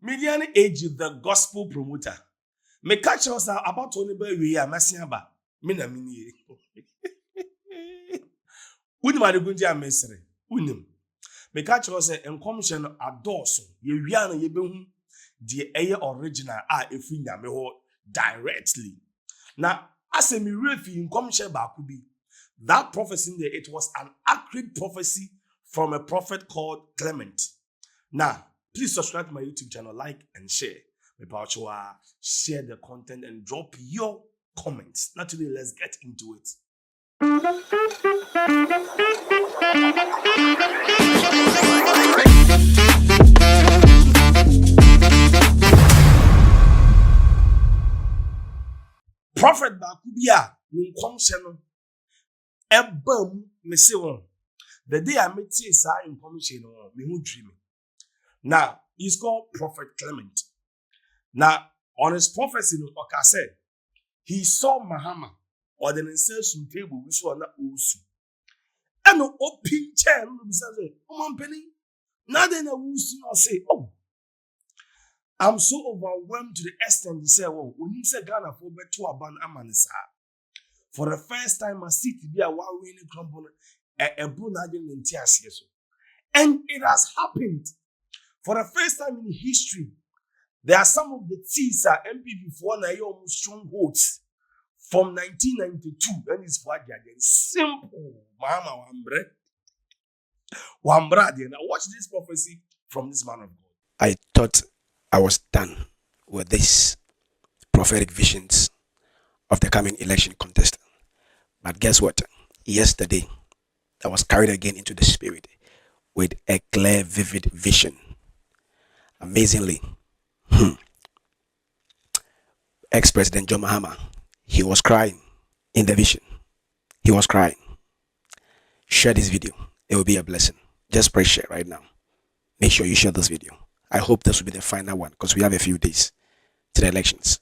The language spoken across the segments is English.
Median age the gospel promoter. Me catch us about only by we are messing about. Mina mini. Unim adegunji amesere. Unim. Me catch us en commission adoso. Ye wiana ye behu the eye original efi nyame ho directly. Now, as a refi in commission bakubi, that prophecy there, it was an accurate prophecy from a prophet called Clement. Now, please subscribe to my YouTube channel, like and share. Share the content and drop your comments. Now today, let's get into it. Prophet Bakubia, Ninkomsheno, Ebum, Mession. The day I met his information on me who dreaming. Now, he's called Prophet Clement. Now, on his prophecy, Oka said, he saw Mahama or the insertion table which was not also. And no open chair, oh, penny. Now then I will say, oh, I'm so overwhelmed to the extent to say, well, when you say Ghana for better aban amanisa. For the first time, I see to be a one winning crumble a brunadin in Tiasiaso. And it has happened. For the first time in history, there are some of the TSA MPP for Nayomu strongholds from 1992. And it's for again. Simple. Mahama Wambra. Now watch this prophecy from this man of God. I thought I was done with these prophetic visions of the coming election contest. But guess what? Yesterday, I was carried again into the spirit with a clear, vivid vision. Amazingly, ex-president John Mahama, he was crying in the vision. He was crying. Share this video. It will be a blessing. Just press share right now. Make sure you share this video. I hope this will be the final one because we have a few days to the elections.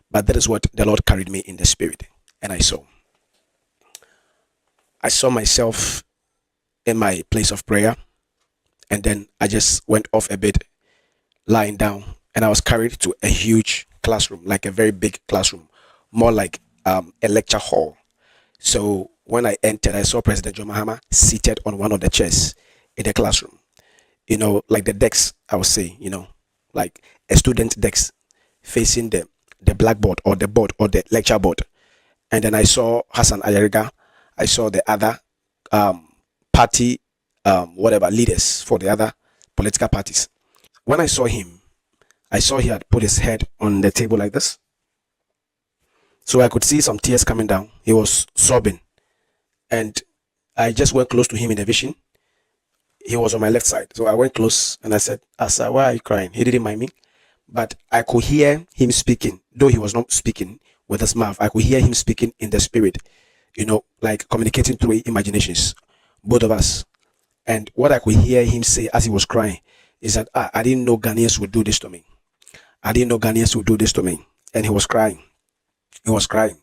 But that is what the Lord carried me in the spirit. And I saw myself in my place of prayer. And then I just went off a bit, lying down. And I was carried to a huge classroom, like a very big classroom, more like a lecture hall. So when I entered, I saw President John Mahama seated on one of the chairs in the classroom. You know, like the decks, I would say, you know, like a student decks facing the blackboard or the board or the lecture board. And then I saw Hassan Ayariga. I saw the other party, leaders for the other political parties. When I saw him, I saw he had put his head on the table like this. So I could see some tears coming down. He was sobbing. And I just went close to him in the vision. He was on my left side. So I went close and I said, Asa, why are you crying? He didn't mind me. But I could hear him speaking, though he was not speaking with his mouth. I could hear him speaking in the spirit, you know, like communicating through imaginations, both of us. And what I could hear him say as he was crying is that I didn't know Ghanaians would do this to me. I didn't know Ghanaians would do this to me. And he was crying. He was crying.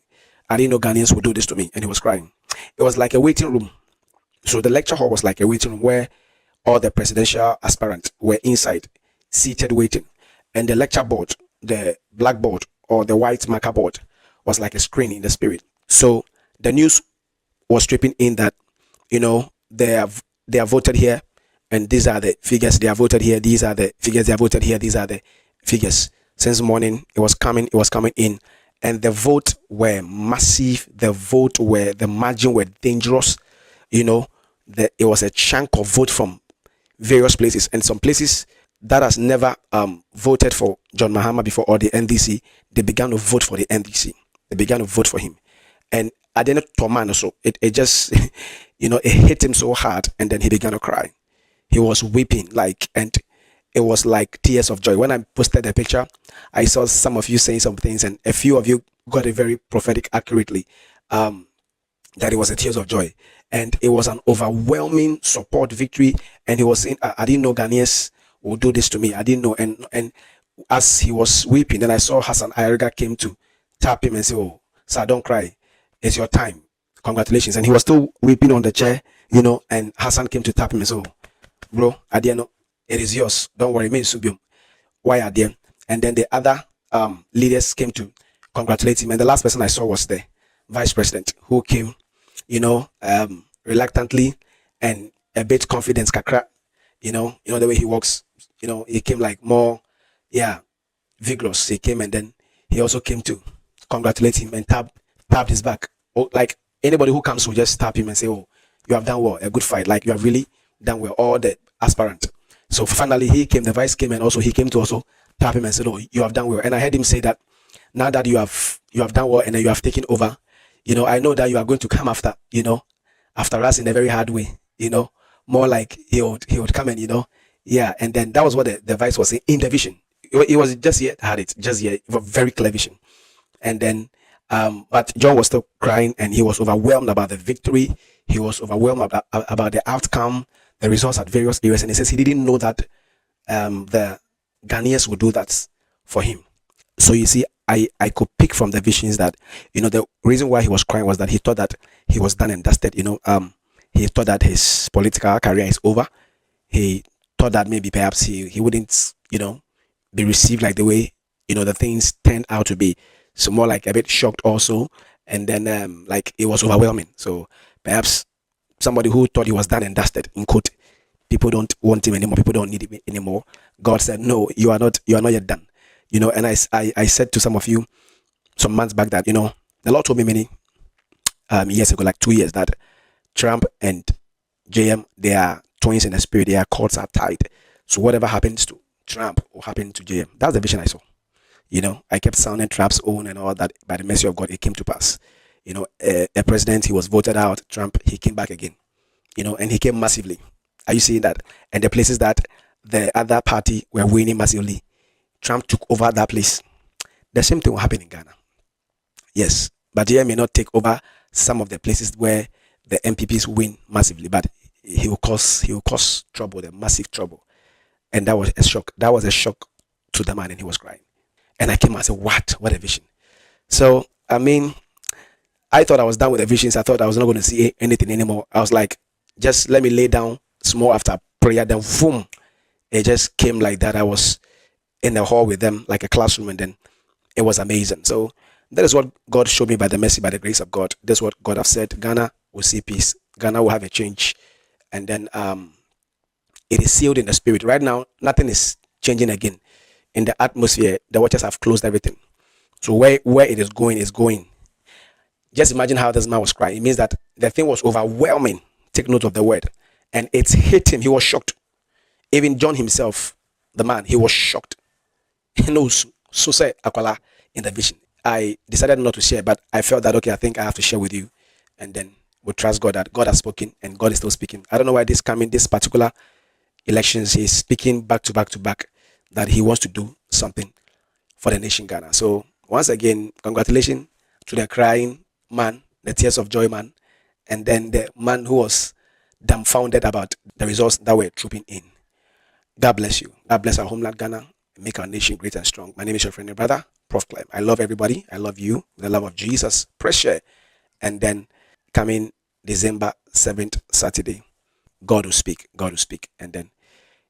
I didn't know Ghanaians would do this to me. And he was crying. It was like a waiting room. So the lecture hall was like a waiting room where all the presidential aspirants were inside, seated waiting. And the lecture board, the blackboard or the white marker board was like a screen in the spirit. So the news was stripping in that, you know, they are voted here and these are the figures they are voted here. These are the figures they are voted here. These are the figures. Since morning, it was coming in. And the vote were massive. The margin were dangerous. You know, it was a chunk of vote from various places, and some places that has never voted for John Mahama before or the NDC, they began to vote for the NDC. They began to vote for him. And I didn't torment, so it just, you know, it hit him so hard, and then he began to cry. He was weeping, and it was like tears of joy. When I posted the picture, I saw some of you saying some things, and a few of you got it very prophetic accurately, that it was a tears of joy. And it was an overwhelming support victory. And he was saying, I didn't know Ghanaians would do this to me. I didn't know. And as he was weeping, then I saw Hassan Ayariga came to tap him and say, oh, sir, don't cry. It's your time. Congratulations. And he was still weeping on the chair, you know, and Hassan came to tap him and said, oh, bro, I didn't know. It is yours. Don't worry. Me, Subium. why are there? And then the other leaders came to congratulate him. And the last person I saw was the vice president, who came, reluctantly and a bit confident, kakra, the way he walks, he came like more, yeah, vigorous. He came and then he also came to congratulate him and tapped his back. Oh, like anybody who comes will just tap him and say, "Oh, you have done well, a good fight. Like you have really done well." All the aspirant. So finally, he came. The vice came and also he came to also tap him and said, "Oh, you have done well." And I heard him say that now that you have done well and then you have taken over, I know that you are going to come after, after us in a very hard way. More like he would come and yeah. And then that was what the vice was saying in the vision. It was just yet had it just yet. It was very clear vision. And then but John was still crying and he was overwhelmed about the victory. He was overwhelmed about the outcome, the results at various areas. And he says he didn't know that the Ghanaians would do that for him. So you see, I could pick from the visions that, the reason why he was crying was that he thought that he was done and dusted. He thought that his political career is over. He thought that maybe perhaps he wouldn't, be received like the way, the things turned out to be. So more like a bit shocked also. And then like it was overwhelming. So perhaps somebody who thought he was done and dusted, in quote, people don't want him anymore, people don't need him anymore. God said, no, you are not yet done. And I said to some of you some months back that, the Lord told me many years ago, like 2 years, that Trump and JM, they are twins in the spirit, their cords are tied. So whatever happens to Trump will happen to JM. That's the vision I saw. I kept sounding Trump's own and all that. By the mercy of God, it came to pass. A president, he was voted out. Trump, he came back again. And he came massively. Are you seeing that? And the places that the other party were winning massively, Trump took over that place. The same thing will happen in Ghana. Yes, but he may not take over some of the places where the MPPs win massively, but he will cause trouble, the massive trouble. And that was a shock. That was a shock to the man, and he was crying. And I came and said, "What a vision!" So I mean, I thought I was done with the visions. I thought I was not going to see anything anymore. I was like, just let me lay down small after prayer. Then boom, it just came like that. I was in the hall with them like a classroom, and then it was amazing. So that is what God showed me by the mercy, by the grace of God. That's what God have said. Ghana will see peace. Ghana will have a change. And then it is sealed in the spirit. Right now, nothing is changing again. In the atmosphere, the waters have closed everything. So where it is going is going. Just imagine how this man was crying. It means that the thing was overwhelming. Take note of the word. And it hit him. He was shocked. Even John himself, the man, he was shocked. He knows. So say Akwala in the vision. I decided not to share, but I felt that, okay, I think I have to share with you. And then we trust God that God has spoken and God is still speaking. I don't know why this particular elections, he's speaking back to back that he wants to do something for the nation Ghana. So once again, congratulations to the crying man, the tears of joy man, and then the man who was dumbfounded about the results that were trooping in. God bless you. God bless our homeland Ghana. Make our nation great and strong. My name is your friend and brother, Prof. Clem. I love everybody. I love you. The love of Jesus. Pressure. And then coming December 7th, Saturday, God will speak. God will speak. And then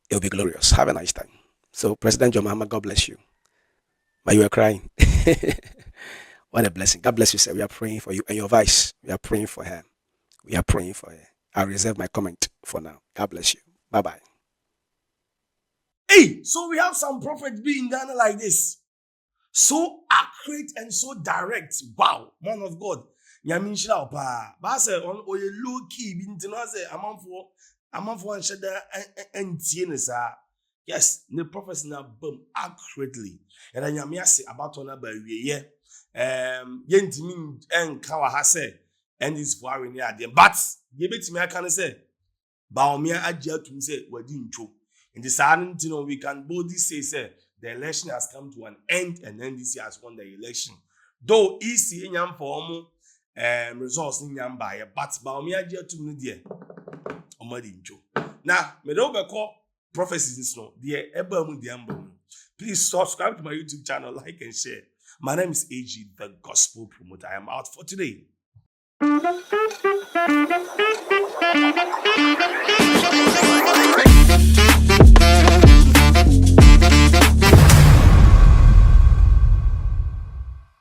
it will be glorious. Have a nice time. So, President John Mahama, God bless you. But you were crying. What a blessing. God bless you, sir. We are praying for you and your vice. We are praying for her. We are praying for her. I'll reserve my comment for now. God bless you. Bye-bye. Hey, so we have some prophets being in Ghana like this. So accurate and so direct. Wow, man of God. Yamin shira pa. Ba say on oye low key bi ntino say amanfo ansheda entie ne sa. Yes, the prophets na bam accurately. And then yami ase about on ba wiye. Yentimi enka wa ha say and this for we near them. But ye betimi aka ne say ba omia agye atum say wadi ntwo. In the sudden, we can boldly say, the election has come to an end, and NDC has won the election. Though easy in yam form results in yam buyer, but Baumia to me, dear. Now, me don't call prophecies no, dear Ebam the Please subscribe to my YouTube channel, like and share. My name is AG, the Gospel Promoter. I am out for today.